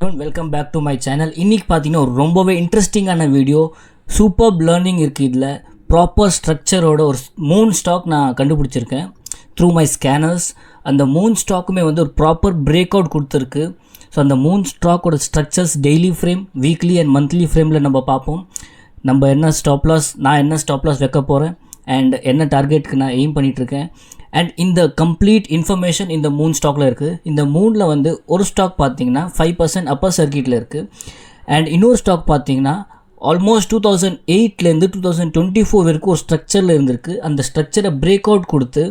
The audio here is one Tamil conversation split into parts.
Welcome back to my channel. இன்றைக்கி பார்த்தீங்கன்னா ஒரு ரொம்பவே இன்ட்ரெஸ்டிங்கான வீடியோ. சூப்பர் லேர்னிங் இருக்குது. இதில் ப்ராப்பர் ஸ்ட்ரக்சரோட ஒரு 3 ஸ்டாக் நான் கண்டுபிடிச்சிருக்கேன் த்ரூ மை ஸ்கேனர்ஸ். அந்த 3 ஸ்டாக்குமே வந்து ஒரு ப்ராப்பர் பிரேக் அவுட் கொடுத்துருக்கு. ஸோ அந்த 3 ஸ்டாக்கோட structures daily frame, weekly and monthly ஃப்ரேமில் நம்ம பார்ப்போம். நம்ம என்ன ஸ்டாப் லாஸ், நான் என்ன ஸ்டாப் லாஸ் வைக்க போகிறேன் அண்ட் என்ன டார்கெட்டுக்கு நான் எய்ம் பண்ணிகிட்ருக்கேன். அண்ட் இந்த கம்ப்ளீட் இன்ஃபர்மேஷன் இந்த 3 ஸ்டாக்கில் இருக்குது. இந்த 3ல் வந்து ஒரு ஸ்டாக் பார்த்தீங்கன்னா 5% அப்பர் சர்க்கியூட்டில் இருக்குது. அண்ட் இன்னொரு ஸ்டாக் பார்த்தீங்கன்னா ஆல்மோஸ்ட் 2008லேருந்து 2024 வரைக்கும் ஒரு ஸ்ட்ரக்சரில் இருந்திருக்கு. அந்த ஸ்ட்ரக்சரை பிரேக் அவுட் கொடுத்து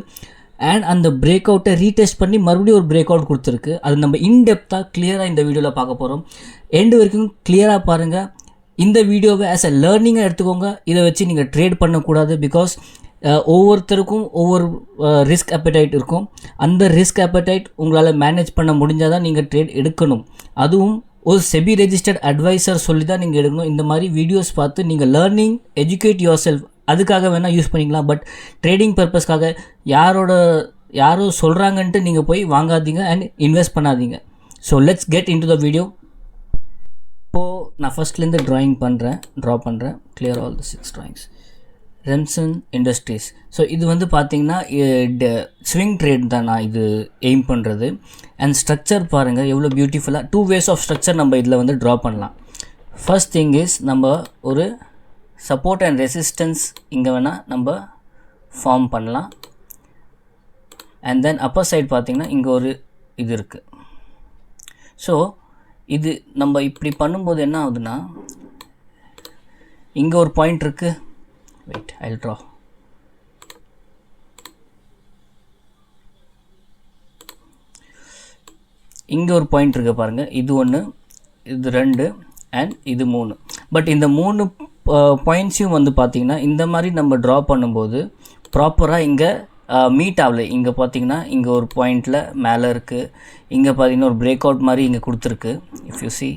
அண்ட் அந்த பிரேக் அவுட்டை ரீடெஸ்ட் பண்ணி மறுபடியும் ஒரு பிரேக் அவுட் கொடுத்துருக்கு. அது நம்ம இன்டெப்த்தாக கிளியராக இந்த வீடியோவில் பார்க்க போகிறோம். எண்டு வரைக்கும் கிளியராக பாருங்கள். இந்த வீடியோவை ஆஸ் அ லேர்னிங்காக எடுத்துக்கோங்க. இதை வச்சு நீங்கள் ட்ரேட் பண்ணக்கூடாது. பிகாஸ் ஒவ்வொருத்தருக்கும் ஒவ்வொரு ரிஸ்க் அப்படைட் இருக்கும். அந்த ரிஸ்க் அப்படைட் உங்களால் மேனேஜ் பண்ண முடிஞ்சால் தான் நீங்கள் ட்ரேட் எடுக்கணும். அதுவும் ஒரு செபி ரெஜிஸ்டர்ட் அட்வைசர் சொல்லி தான் நீங்கள் எடுக்கணும். இந்த மாதிரி வீடியோஸ் பார்த்து நீங்கள் லேர்னிங், எஜுகேட் யுவர் செல்ஃப், அதுக்காக வேணால் யூஸ் பண்ணிக்கலாம். பட் ட்ரேடிங் பர்பஸ்க்காக யாரோ சொல்கிறாங்கன்ட்டு நீங்கள் போய் வாங்காதீங்க அண்ட் இன்வெஸ்ட் பண்ணாதீங்க. So let's get into the video. இப்போது நான் ஃபஸ்ட்லேருந்து ட்ரா பண்ணுறேன். Clear all the 6 drawings. Remsons industries. So இது வந்து பார்த்திங்கன்னா ஸ்விங் ட்ரேட் தான் நான் இது எய்ம் பண்ணுறது. அண்ட் ஸ்ட்ரக்சர் பாருங்கள் எவ்வளோ பியூட்டிஃபுல்லாக 2 ways ஆஃப் ஸ்ட்ரக்சர் நம்ம இதில் வந்து ட்ரா பண்ணலாம். ஃபர்ஸ்ட் திங் இஸ் நம்ம ஒரு சப்போர்ட் அண்ட் ரெசிஸ்டன்ஸ் இங்கே வேணால் நம்ம ஃபார்ம் பண்ணலாம். அண்ட் தென் அப்பர் சைட் பார்த்திங்கன்னா இங்கே ஒரு இது இருக்குது. ஸோ இது நம்ம இப்படி பண்ணும்போது என்ன ஆகுதுன்னா, இங்கே ஒரு பாயிண்ட் இருக்குது. Wait, I'll draw. இங்கே ஒரு பாயிண்ட் இருக்கு பாருங்கள். இது 1, இது 2 அண்ட் இது 3. பட் இந்த 3 பாயிண்ட்ஸையும் வந்து பார்த்திங்கன்னா இந்த மாதிரி நம்ம ட்ரா பண்ணும்போது ப்ராப்பராக இங்கே மீட் ஆகலை. இங்கே பார்த்திங்கன்னா இங்கே ஒரு பாயிண்டில் மேலே இருக்குது. இங்கே பார்த்திங்கன்னா ஒரு பிரேக் அவுட் மாதிரி இங்கே கொடுத்துருக்கு. இஃப் யூ சி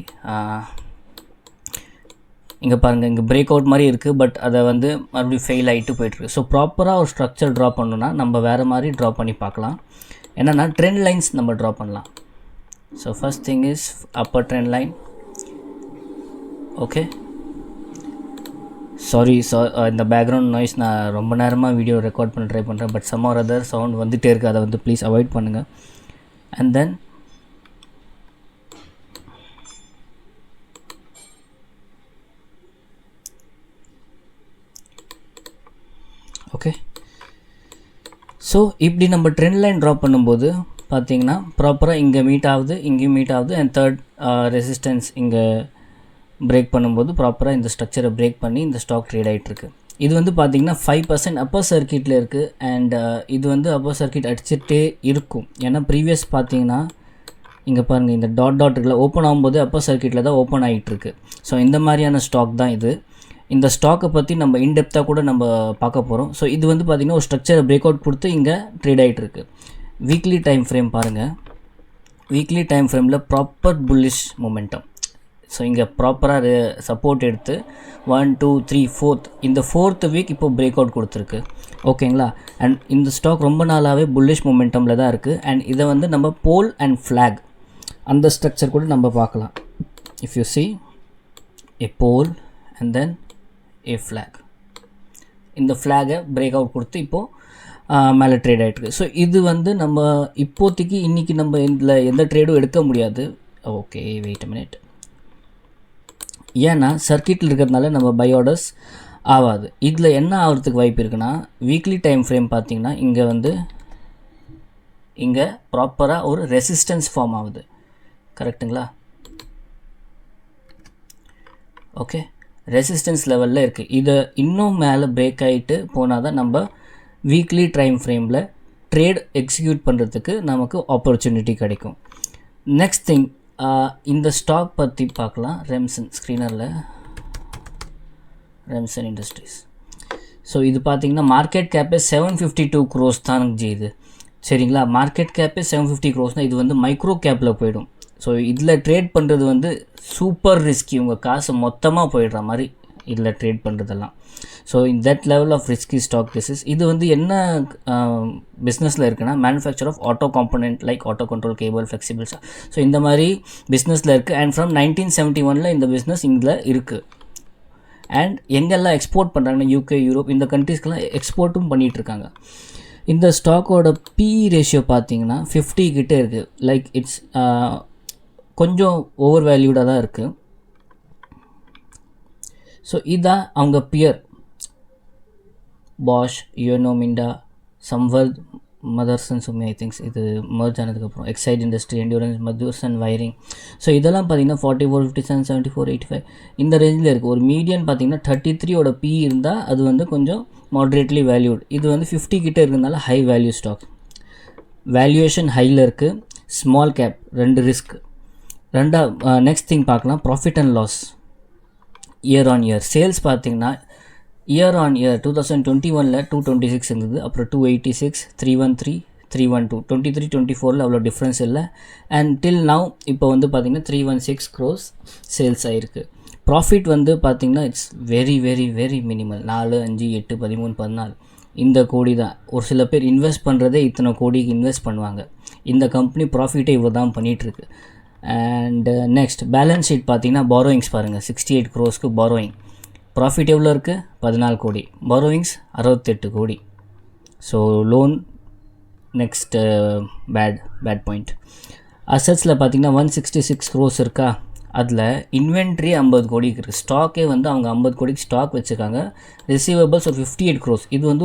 இங்கே பாருங்கள், இங்கே பிரேக் அவுட் மாதிரி இருக்குது. பட் அதை வந்து மறுபடியும் ஃபெயில் ஆகிட்டு போய்ட்டுருக்கு. ஸோ ப்ராப்பராக ஒரு ஸ்ட்ரக்சர் ட்ரா பண்ணணுன்னா நம்ம வேறு மாதிரி ட்ரா பண்ணி பார்க்கலாம். என்னென்னா ட்ரெண்ட் லைன்ஸ் நம்ம ட்ரா பண்ணலாம். So first thing is upper trend line. Okay, sorry இந்த பேக்ரவுண்ட் நாய்ஸ். நான் ரொம்ப நேரமாக வீடியோ ரெக்கார்ட் பண்ண ட்ரை பண்ணுறேன். But some or other sound வந்துகிட்டே இருக்குது. அதை வந்து ப்ளீஸ் அவாய்ட் பண்ணுங்கள். அண்ட் தென் ஓகே, ஸோ இப்படி நம்ம ட்ரெண்ட் லைன் ட்ரா பண்ணும்போது பார்த்திங்கன்னா ப்ராப்பராக இங்கே மீட் ஆகுது, இங்கேயும் மீட் ஆகுது. அண்ட் தேர்ட் ரெசிஸ்டன்ஸ் இங்கே பிரேக் பண்ணும்போது ப்ராப்பராக இந்த ஸ்ட்ரக்சரை பிரேக் பண்ணி இந்த ஸ்டாக் ட்ரேட் ஆகிட்டுருக்கு. இது வந்து பார்த்திங்கன்னா 5% அப்பர் சர்க்கியூட்டில் இருக்குது. அண்ட் இது வந்து அப்பர் சர்க்கியூட் அடிச்சுட்டே இருக்கும். ஏன்னா ப்ரீவியஸ் பார்த்திங்கன்னா இங்கே பாருங்கள், இந்த டாட் இருக்குல்ல, ஓப்பன் ஆகும்போது அப்பர் சர்க்கியூட்டில் தான் ஓப்பன் ஆகிட்டுருக்கு. ஸோ இந்த மாதிரியான ஸ்டாக் தான் இது. இந்த ஸ்டாக்கை பற்றி நம்ம இன்டெப்த்தாக கூட நம்ம பார்க்க போகிறோம். ஸோ இது வந்து பார்த்திங்கன்னா ஒரு ஸ்ட்ரக்சரை பிரேக் அவுட் கொடுத்து இங்கே ட்ரேட் ஆகிட்டுருக்கு. வீக்லி டைம் ஃப்ரேம் பாருங்கள். வீக்லி டைம் ஃப்ரேமில் ப்ராப்பர் புல்லிஷ் மொமெண்டம். ஸோ இங்கே ப்ராப்பராக சப்போர்ட் எடுத்து 1 2 3 4th இந்த 4th வீக் இப்போ பிரேக் அவுட் கொடுத்துருக்கு. ஓகேங்களா. அண்ட் இந்த ஸ்டாக் ரொம்ப நாளாகவே புல்லிஷ் மொமெண்டமில் தான் இருக்குது. அண்ட் இதை வந்து நம்ம போல் அண்ட் ஃப்ளாக் அந்த ஸ்ட்ரக்சர் கூட நம்ம பார்க்கலாம். If you see a pole and then a flag, இந்த ஃப்ளாகை பிரேக் அவுட் கொடுத்து இப்போது மேலே ட்ரேட் ஆகிட்டுருக்கு. ஸோ இது வந்து நம்ம இப்போதைக்கு இன்றைக்கி நம்ம இதில் எந்த ட்ரேடும் எடுக்க முடியாது. Okay, wait a minute. ஏன்னா சர்க்கியூட்டில் இருக்கிறதுனால நம்ம பை ஆர்டர்ஸ் ஆகாது. இதில் என்ன ஆகிறதுக்கு வாய்ப்பு இருக்குன்னா, வீக்லி டைம் ஃப்ரேம் பார்த்திங்கன்னா இங்கே வந்து இங்கே ப்ராப்பராக ஒரு ரெசிஸ்டன்ஸ் ஃபார்ம் ஆகுது. கரெக்டுங்களா. ஓகே, ரெசிஸ்டன்ஸ் லெவலில் இருக்குது. இதை இன்னும் மேலே பிரேக் ஆகிட்டு போனால் தான் நம்ம வீக்லி டைம் ஃப்ரேமில் ட்ரேட் எக்ஸிக்யூட் பண்ணுறதுக்கு நமக்கு ஆப்பர்ச்சுனிட்டி கிடைக்கும். நெக்ஸ்ட் திங், இந்த ஸ்டாக் பற்றி பார்க்கலாம். ரெம்சன் ஸ்க்ரீனரில் ரெம்சன் இண்டஸ்ட்ரீஸ். ஸோ இது பார்த்திங்கன்னா மார்க்கெட் கேப்பே 752 crores தான் இது. சரிங்களா. மார்க்கெட் கேப்பே 750 crores தான். இது வந்து மைக்ரோ கேப்பில் போயிடும். ஸோ இதில் ட்ரேட் பண்ணுறது வந்து சூப்பர் ரிஸ்கி. உங்கள் காசு மொத்தமாக போயிடுற மாதிரி இதில் ட்ரேட் பண்ணுறதெல்லாம். So that level of risky stock this is. இது வந்து என்ன பிஸ்னஸில் இருக்குன்னா manufacture of auto component like auto control cable flexibles. So இந்த மாதிரி பிஸ்னஸில் இருக்குது. அண்ட் ஃப்ரம் 1971 இந்த பிஸ்னஸ் இதில் இருக்குது. அண்ட் எங்கெல்லாம் எக்ஸ்போர்ட் பண்ணுறாங்கன்னா யூகே, யூரோப் இந்த கண்ட்ரீஸ்க்கெலாம் எக்ஸ்போர்ட்டும் பண்ணிகிட்ருக்காங்க. இந்த ஸ்டாக்கோட PE ரேஷியோ பார்த்தீங்கன்னா 50 கிட்டே இருக்குது. லைக் இட்ஸ் கொஞ்சம் ஓவர் வேல்யூடாக தான் இருக்குது. ஸோ இதான் அவங்க peer Bosch, Uno Minda, Samvardh, Motherson Sumi I thinks இது மர்ஜ் ஆனதுக்கப்புறம் Exide industry, Endurance, Motherson wiring. So இதெல்லாம் பார்த்தீங்கன்னா 44, 57, 74, 85 இந்த ரேஞ்சில் இருக்குது. ஒரு மீடியன் பார்த்தீங்கன்னா 33 PE இருந்தால் அது வந்து கொஞ்சம் மாட்ரேட்லி வேல்யூட். இது வந்து 50 கிட்டே இருக்கிறதுனால ஹை வேல்யூ ஸ்டாக். வேல்யூவேஷன் ஹையில் இருக்குது. Small cap, 2 risk. Next thing பார்க்கலாம் profit and loss year on year. Sales பார்த்தீங்கன்னா இயர் ஆன் இயர் 2021 226 இருந்தது, அப்புறம் 286, 313, 312. 23, 24 அவ்வளோ டிஃப்ரென்ஸ் இல்லை. அண்ட் டில் நவ் இப்போ வந்து பார்த்திங்கன்னா 316 crores சேல்ஸ் ஆகிருக்கு. ப்ராஃபிட் வந்து பார்த்திங்கன்னா it's very very very minimal. 4, 5, 8, 13, 14 இந்த கோடி தான். ஒரு சில பேர் இன்வெஸ்ட் பண்ணுறதே இத்தனை கோடிக்கு இன்வெஸ்ட் பண்ணுவாங்க. இந்த கம்பெனி ப்ராஃபிட்டே இவ்வளோ தான் பண்ணிகிட்ருக்கு. அண்ட் நெக்ஸ்ட் பேலன்ஸ் ஷீட் பார்த்தீங்கன்னா பாரோயிங்ஸ் பாருங்கள் 68 crores பாரோயிங். ப்ராஃபிட் எவ்வளோ இருக்குது 14 கோடி, பாரோயிங்ஸ் 68 கோடி. So loan next bad point. அசட்ஸில் பார்த்தீங்கன்னா 166 crores இருக்கா, அதில் இன்வென்ட்ரி 50 கோடிக்கு இருக்குது. ஸ்டாக்கே வந்து அவங்க 50 கோடிக்கு ஸ்டாக் வச்சுருக்காங்க. ரிசீவபிள்ஸ் ஒரு 58 crores. இது வந்து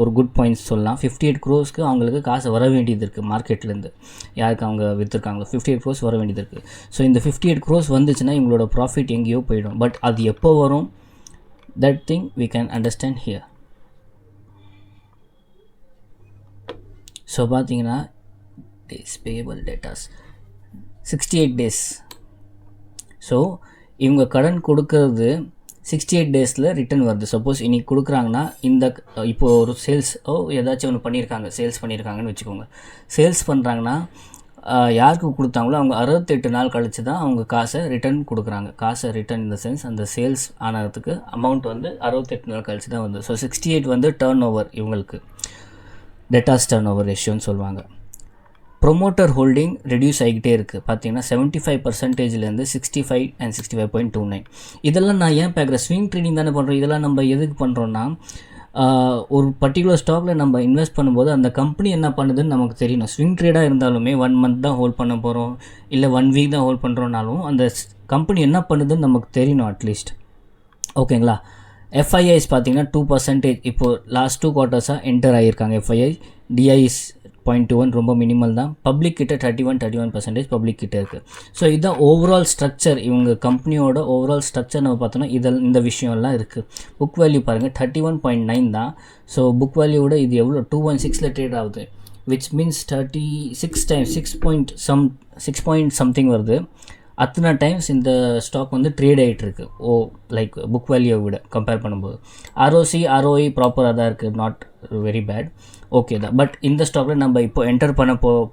ஒரு குட் பாயிண்ட்ஸ் சொல்லலாம். 58 crores அவங்களுக்கு காசு வர வேண்டியது இருக்குது மார்க்கெட்லேருந்து, யாருக்கு அவங்க விற்றுருக்காங்களோ 58 crores வர வேண்டியது இருக்குது. ஸோ இந்த 58 crores வந்துச்சுன்னா இவங்களோட ப்ராஃபிட் எங்கேயோ போயிடும். பட் அது எப்போ வரும், that thing we can understand here. So பார்த்தீங்கன்னா days payable datas 68 days. So இவங்க கடன் கொடுக்கறது 68 டேஸில் ரிட்டர்ன் வருது. சப்போஸ் இன்றைக்கி கொடுக்குறாங்கன்னா இப்போது ஒரு ஏதாச்சும் ஒன்று பண்ணியிருக்காங்க, சேல்ஸ் பண்ணியிருக்காங்கன்னு வச்சுக்கோங்க. சேல்ஸ் பண்ணுறாங்கன்னா யாருக்கு கொடுத்தாங்களோ அவங்க 68 நாள் கழித்து தான் அவங்க காசை ரிட்டர்ன் கொடுக்குறாங்க. காசை ரிட்டர்ன் இந்த சென்ஸ் அந்த சேல்ஸ் ஆனதுக்கு அமௌண்ட் வந்து 68 நாள் கழித்து தான் வந்து. ஸோ 68 வந்து டர்ன் ஓவர், இவங்களுக்கு டெட்டாஸ் டர்ன் ஓவர் ரேஷியோன்னு சொல்லுவாங்க. ப்ரொமோட்டர் ஹோல்டிங் ரெடியூஸ் ஆகிக்கிட்டே இருக்குது. பார்த்தீங்கன்னா 75%லேருந்து 65 and 65.29. இதெல்லாம் நான் ஏன் பார்க்குறேன், ஸ்விங் ட்ரேடிங் தானே பண்ணுறோம். இதெல்லாம் நம்ம எதுக்கு பண்ணுறோன்னா ஒரு பர்டிகுலர் ஸ்டாக்கில் நம்ம இன்வெஸ்ட் பண்ணும்போது அந்த கம்பெனி என்ன பண்ணுதுன்னு நமக்கு தெரியணும். ஸ்விங் ட்ரேடாக இருந்தாலுமே 1 month தான் ஹோல்ட் பண்ண போகிறோம், இல்லை 1 week தான் ஹோல்ட் பண்ணுறோன்னாலும் அந்த கம்பெனி என்ன பண்ணுதுன்னு நமக்கு தெரியணும் அட்லீஸ்ட். ஓகேங்களா. FIIs பார்த்தீங்கன்னா 2%. இப்போது லாஸ்ட் 2 quarters என்டர் ஆகியிருக்காங்க FII. DIs 0.21 ரொம்ப மினிமல் தான். பப்ளிக் கிட்ட 31% பப்ளிக் கிட்ட இருக்குது. ஸோ இதுதான் ஓவரால் ஸ்ட்ரக்சர். இவங்க கம்பெனியோட ஓவரால் ஸ்ட்ரக்சர் நம்ம பார்த்தோன்னா இந்த விஷயம்லாம் இருக்குது. புக் வேல்யூ பாருங்கள் 31.9 தான். ஸோ புக் வேல்யூவோட இது எவ்வளோ 216 ட்ரேட் ஆகுது, which means 36 times 6 point something வருது. அத்தனை டைம்ஸ் இந்த ஸ்டாக் வந்து ட்ரேட் ஆகிட்டுருக்கு. லைக் புக் வேல்யூவை விட கம்பேர் பண்ணும்போது. ROC ROE ப்ராப்பராக தான் இருக்குது, நாட் வெரி பேட், ஓகே தான். பட் இந்த ஸ்டாக்கில் நம்ம இப்போ என்டர் பண்ண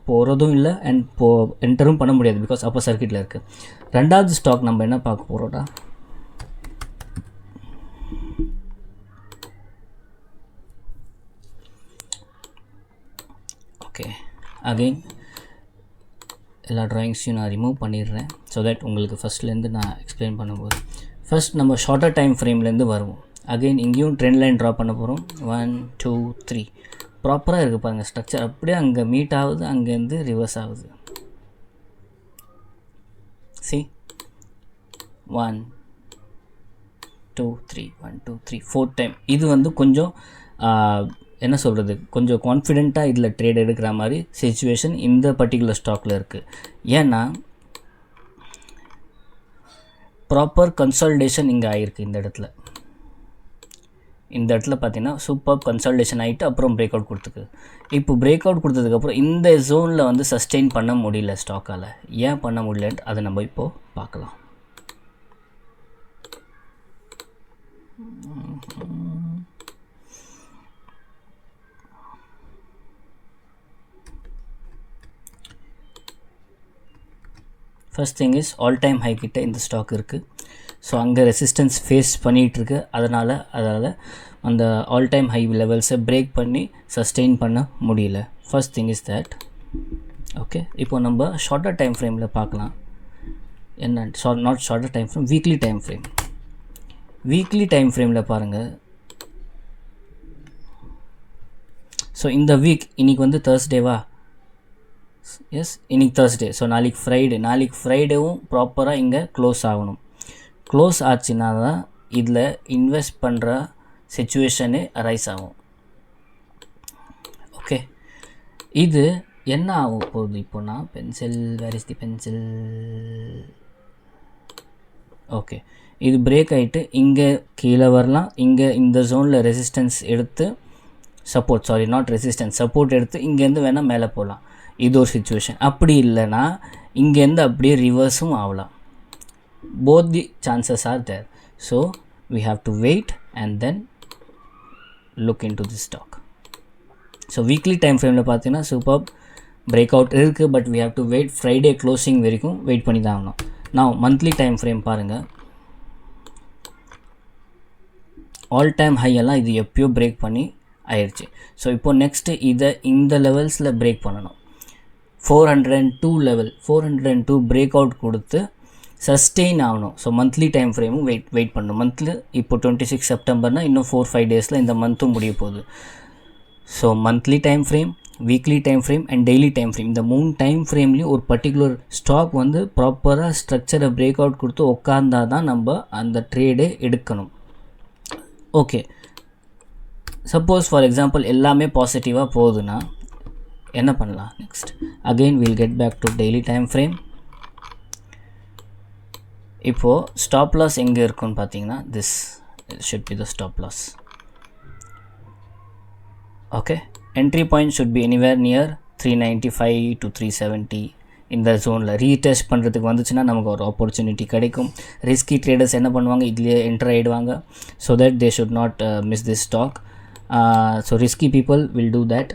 போகிறதும் இல்லை அண்ட் என்டரும் பண்ண முடியாது, பிகாஸ் அப்போ சர்க்கிட்டில் இருக்குது. ரெண்டாவது ஸ்டாக் நம்ம என்ன பார்க்க போகிறோம்டா, ஓகே அகெயின் எல்லா ட்ராயிங்ஸையும் நான் ரிமூவ் பண்ணிடுறேன் ஸோ தட் உங்களுக்கு ஃபஸ்ட்லேருந்து நான் எக்ஸ்பிளைன் பண்ணும்போது. ஃபஸ்ட் நம்ம ஷார்ட்டர் டைம் ஃப்ரேம்லேருந்து வருவோம். அகெயின் இங்கேயும் ட்ரெண்ட் லைன் ட்ரா பண்ண போகிறோம். 1 2 3 ப்ராப்பராக இருக்குது பாருங்கள் ஸ்ட்ரக்சர். அப்படியே அங்கே மீட் ஆகுது, அங்கேருந்து ரிவர்ஸ் ஆகுது. C 1 2 3 1 2 3 4 time. இது வந்து கொஞ்சம் என்ன சொல்கிறது, கொஞ்சம் கான்ஃபிடெண்ட்டாக இதில் ட்ரேட் எடுக்கிற மாதிரி சிச்சுவேஷன் இந்த பர்டிகுலர் ஸ்டாக்கில் இருக்குது. ஏன்னா ப்ராப்பர் கன்சால்டேஷன் இங்கே ஆகிருக்கு. இந்த இடத்துல பார்த்தீங்கன்னா சூப்பர் கன்சால்டேஷன் ஆகிட்டு அப்புறம் பிரேக் அவுட் கொடுத்துருக்கு. இப்போ பிரேக் அவுட் கொடுத்ததுக்கப்புறம் இந்த ஜோனில் வந்து சஸ்டெயின் பண்ண முடியல ஸ்டாக்கால். ஏன் பண்ண முடியலன்ட்டு அதை நம்ம இப்போது பார்க்கலாம். First thing is all time high கிட்ட இந்த ஸ்டாக் இருக்குது. ஸோ அங்கே ரெசிஸ்டன்ஸ் ஃபேஸ் பண்ணிகிட்ருக்கு. அதனால் அந்த ஆல் டைம் ஹை லெவல்ஸை பிரேக் பண்ணி சஸ்டெயின் பண்ண முடியல. First thing is that. Okay, இப்போ நம்ம ஷார்ட்டர் டைம் ஃப்ரேமில் பார்க்கலாம். என்ன not shorter time frame, weekly time frame. Weekly time ஃப்ரேமில் பாருங்கள். ஸோ இந்த வீக் இன்றைக்கி வந்து தேர்ஸ்டேவா? எஸ், இன்றைக்கி தேர்ஸ்டே. ஸோ நாளைக்கு ஃப்ரைடேவும் ப்ராப்பராக இங்கே க்ளோஸ் ஆகணும். க்ளோஸ் ஆச்சுன்னா தான் இதில் இன்வெஸ்ட் பண்ணுற சிச்சுவேஷனே அரைஸ் ஆகும். ஓகே, இது என்ன ஆகும் போகுது இப்போனா? Pencil, where is the pencil? Okay, இது பிரேக் ஆகிட்டு இங்கே கீழே வரலாம். இங்கே இந்த ஜோனில் ரெசிஸ்டன்ஸ் எடுத்து சப்போர்ட் எடுத்து இங்கேருந்து வேணால் மேலே போகலாம். இது ஒரு சிச்சுவேஷன். அப்படி இல்லைன்னா இங்கேருந்து அப்படியே ரிவர்ஸும் ஆகலாம். both the chances are there. So we have to wait and then look into this stock. So weekly time frame la pathina superb breakout irukku, but we have to wait Friday closing varaikkum wait panni dhaan avanum. Now monthly time frame parunga, all time high alla idu eppiyo break panni ஆயிடுச்சு. ஸோ இப்போ நெக்ஸ்ட்டு இதை இந்த லெவல்ஸில் பிரேக் பண்ணணும். 402 பிரேக் அவுட் கொடுத்து சஸ்டெயின் ஆகணும். ஸோ மந்த்லி டைம் ஃப்ரேமும் வெயிட் பண்ணணும். மந்த்லி இப்போ 26 செப்டம்பர்னால் இன்னும் 4-5 டேஸில் இந்த மந்த்தும் முடிய போகுது. So monthly time frame, weekly time frame and daily time frame, இந்த 3 டைம் ஃப்ரேம்லேயும் ஒரு பர்டிகுலர் ஸ்டாக் வந்து ப்ராப்பராக ஸ்ட்ரக்சரை பிரேக் அவுட் கொடுத்து உட்கார்ந்தால் தான் நம்ம அந்த ட்ரேடே எடுக்கணும். ஓகே, சப்போஸ் ஃபார் எக்ஸாம்பிள் எல்லாமே பாசிட்டிவாக போகுதுன்னா என்ன பண்ணலாம்? Next again will get back to daily time frame. இப்போது ஸ்டாப் லாஸ் எங்கே இருக்குன்னு பார்த்தீங்கன்னா this should be the stop loss. Okay, entry point should be anywhere near 395 to 370. இந்த ஜோனில் ரீடெஸ்ட் பண்ணுறதுக்கு வந்துச்சுன்னா நமக்கு ஒரு ஆப்பர்ச்சுனிட்டி கிடைக்கும். ரிஸ்கி ட்ரேடர்ஸ் என்ன பண்ணுவாங்க? இதுலேயே என்டர் ஆகிடுவாங்க. So that they should not miss this stock. So risky people will do that.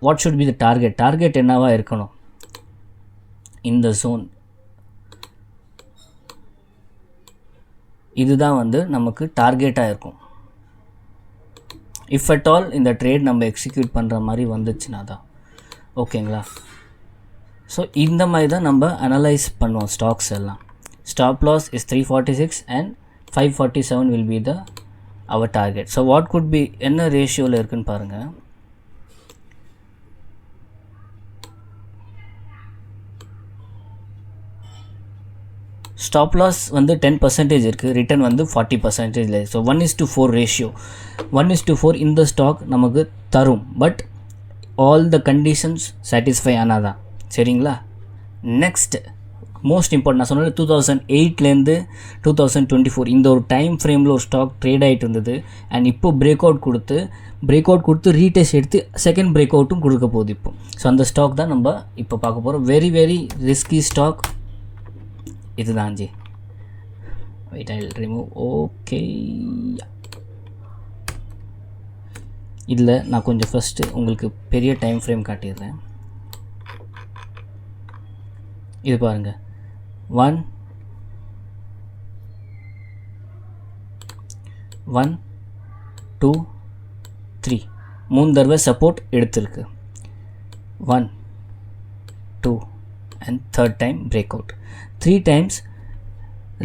What should be the target என்னவா இருக்கணும்? இந்த zone இதுதான் வந்து நமக்கு டார்கெட்டாக இருக்கும். இஃப் அட் ஆல் இந்த ட்ரேட் நம்ம எக்ஸிக்யூட் பண்ணுற மாதிரி வந்துச்சுன்னா தான். ஓகேங்களா? ஸோ இந்த மாதிரி தான் நம்ம அனலைஸ் பண்ணுவோம் ஸ்டாக்ஸ் எல்லாம். Stop loss is 346 and 547 will be the our target. So what could be என்ன ரேஷியோவில் இருக்குன்னு பாருங்கள். ஸ்டாப் லாஸ் வந்து 10% இருக்குது, ரிட்டர்ன் வந்து 40%. So 1:4 ratio. 1:4 இந்த ஸ்டாக் நமக்கு தரும். But all the conditions satisfy ஆனால் தான். சரிங்களா? நெக்ஸ்ட் மோஸ்ட் இம்பார்ட்டன்ட் நான் சொன்னது 2008லேருந்து 2024 இந்த ஒரு டைம் ஃப்ரேமில் ஒரு ஸ்டாக் ட்ரேட் ஆகிட்டு இருந்தது. அண்ட் இப்போ பிரேக் அவுட் கொடுத்து ரீடெஸ்ட் எடுத்து செகண்ட் பிரேக் அவுட்டும் கொடுக்க போகுது இப்போ. ஸோ அந்த ஸ்டாக் தான் நம்ம இப்போ பார்க்க போகிறோம். வெரி வெரி ரிஸ்கி ஸ்டாக் இதுதான் ஜி. Wait, I will remove. Okay, இதில் நான் கொஞ்சம் ஃபஸ்ட்டு உங்களுக்கு பெரிய டைம் ஃப்ரேம் காட்டிடுறேன். இது பாருங்கள், 1 2 3 3 தடவை சப்போர்ட் எடுத்திருக்கு. 1 2 and third time breakout. 3 times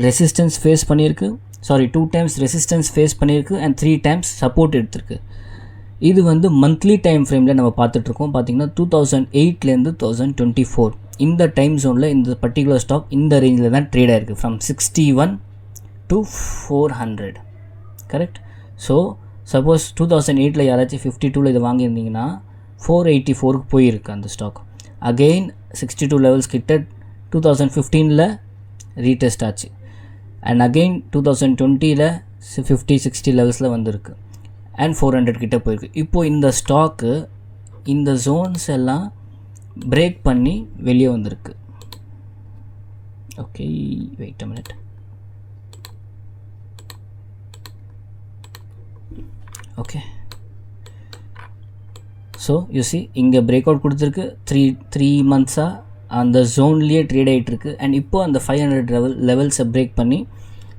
resistance face பண்ணியிருக்கு. 2 times resistance face பண்ணியிருக்கு and 3 times support எடுத்திருக்கு. இது வந்து மந்த்லி டைம் ஃப்ரேமில் நம்ம பார்த்துட்ருக்கோம். பார்த்திங்கன்னா 2008லேருந்து 2024 இந்த டைம் ஜோனில் இந்த பர்டிகுலர் ஸ்டாக் இந்த ரேஞ்சில் தான் ட்ரேட் ஆகிருக்கு. From 61 to 400. Correct? So suppose 2008 யாராச்சும் 52 இது வாங்கியிருந்தீங்கன்னா 484க்கு போயிருக்கு அந்த ஸ்டாக். அகெயின் 62 லெவல்ஸ் கிட்ட 2015 ரீடெஸ்ட் ஆச்சு. அண்ட் அகெயின் 2020 50-60 லெவல்ஸில் வந்திருக்கு. அண்ட் 400 கிட்ட போயிருக்கு. இப்போது இந்த ஸ்டாக்கு இந்த ஜோன்ஸ் எல்லாம் பிரேக் பண்ணி வெளியே வந்திருக்கு. Okay, wait a minute. Okay, so you see இங்கே பிரேக் அவுட் கொடுத்துருக்கு. 3 மந்த்ஸாக அந்த ஜோன்லேயே ட்ரேட் ஆகிட்டுருக்கு. அண்ட் இப்போது அந்த 500 லெவல்ஸை பிரேக் பண்ணி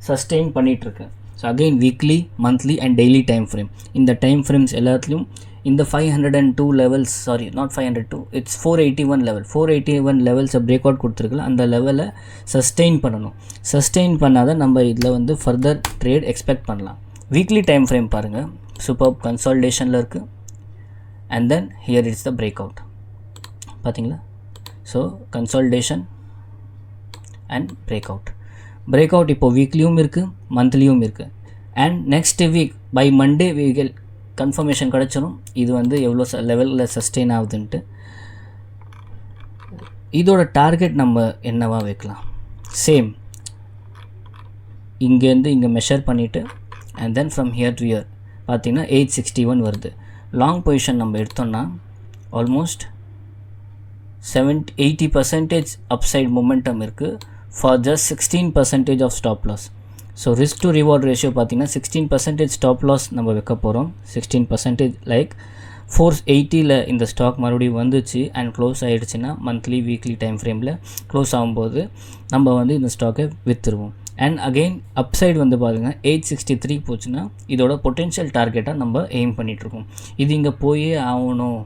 சஸ்டெயின் பண்ணிகிட்ருக்கேன். So again weekly, monthly and daily time frame, இந்த டைம் ஃப்ரேம்ஸ் எல்லாத்துலேயும் இந்த 502 levels, sorry not 502, it's 481 level, 481 லெவல்ஸை பிரேக் அவுட் கொடுத்துருக்கலாம். அந்த லெவலை சஸ்டெயின் பண்ணணும். சஸ்டெயின் பண்ணாதான் நம்ம இதில் வந்து ஃபர்தர் ட்ரேட் எக்ஸ்பெக்ட் பண்ணலாம். வீக்லி டைம் ஃப்ரேம் பாருங்கள், சூப்பர் கன்சால்டேஷனில் இருக்குது. And then here it's the break out, பார்த்தீங்களா? So consolidation and break out இப்போது வீக்லியும் இருக்குது, மந்த்லியும் இருக்குது. And next week by Monday week confirmation கிடச்சிடும் இது வந்து எவ்வளோ லெவலில் சஸ்டெயின் ஆகுதுன்ட்டு. இதோட டார்கெட் நம்ம என்னவா வைக்கலாம்? சேம் இங்கேருந்து இங்கே மெஷர் பண்ணிவிட்டு and then from here to here பார்த்திங்கன்னா 861 வருது. லாங் பொசிஷன் நம்ம எடுத்தோம்னா ஆல்மோஸ்ட் 80% அப்சைட் மொமெண்டம் இருக்குது for just 16% of stop loss. So risk to reward ratio பார்த்திங்கன்னா 16% ஸ்டாப் லாஸ் நம்ம வைக்க போகிறோம். 16% லைக் 480 இந்த ஸ்டாக் மறுபடியும் வந்துச்சு அண்ட் க்ளோஸ் ஆகிடுச்சுன்னா மந்த்லி வீக்லி டைம் ஃப்ரேமில் க்ளோஸ் ஆகும்போது நம்ம வந்து இந்த ஸ்டாக்கை விற்றுருவோம். அண்ட் அகெயின் அப்சைடு வந்து பார்த்திங்கன்னா 863 போச்சுன்னா இதோட பொட்டென்ஷியல் டார்கெட்டாக நம்ம எய்ம் பண்ணிகிட்ருக்கோம். இது இங்கே போயே ஆகணும்,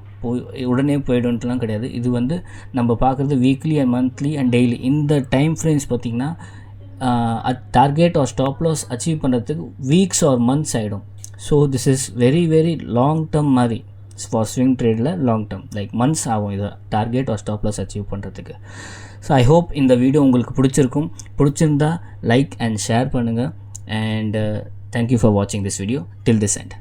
உடனே போய்டுன்ட்டுலாம் கிடையாது. இது வந்து நம்ம பார்க்குறது weekly and monthly and daily இந்த டைம் ஃப்ரேம்ஸ் பார்த்திங்கன்னா target or stop loss achieve பண்ணுறதுக்கு வீக்ஸ் ஆர் மந்த்ஸ் ஆகிடும். So this is very very long term மாதிரி ஃபார் ஸ்விங் ட்ரேடில் லாங் டேர்ம் லைக் மந்த்ஸ் ஆகும் இதை target or stop loss achieve பண்ணுறதுக்கு. ஸோ ஐ ஹோப் இந்த வீடியோ உங்களுக்கு பிடிச்சிருந்தா லைக் அண்ட் ஷேர் பண்ணுங்கள். அண்ட் தேங்க்யூ ஃபார் வாட்சிங் this video till this end.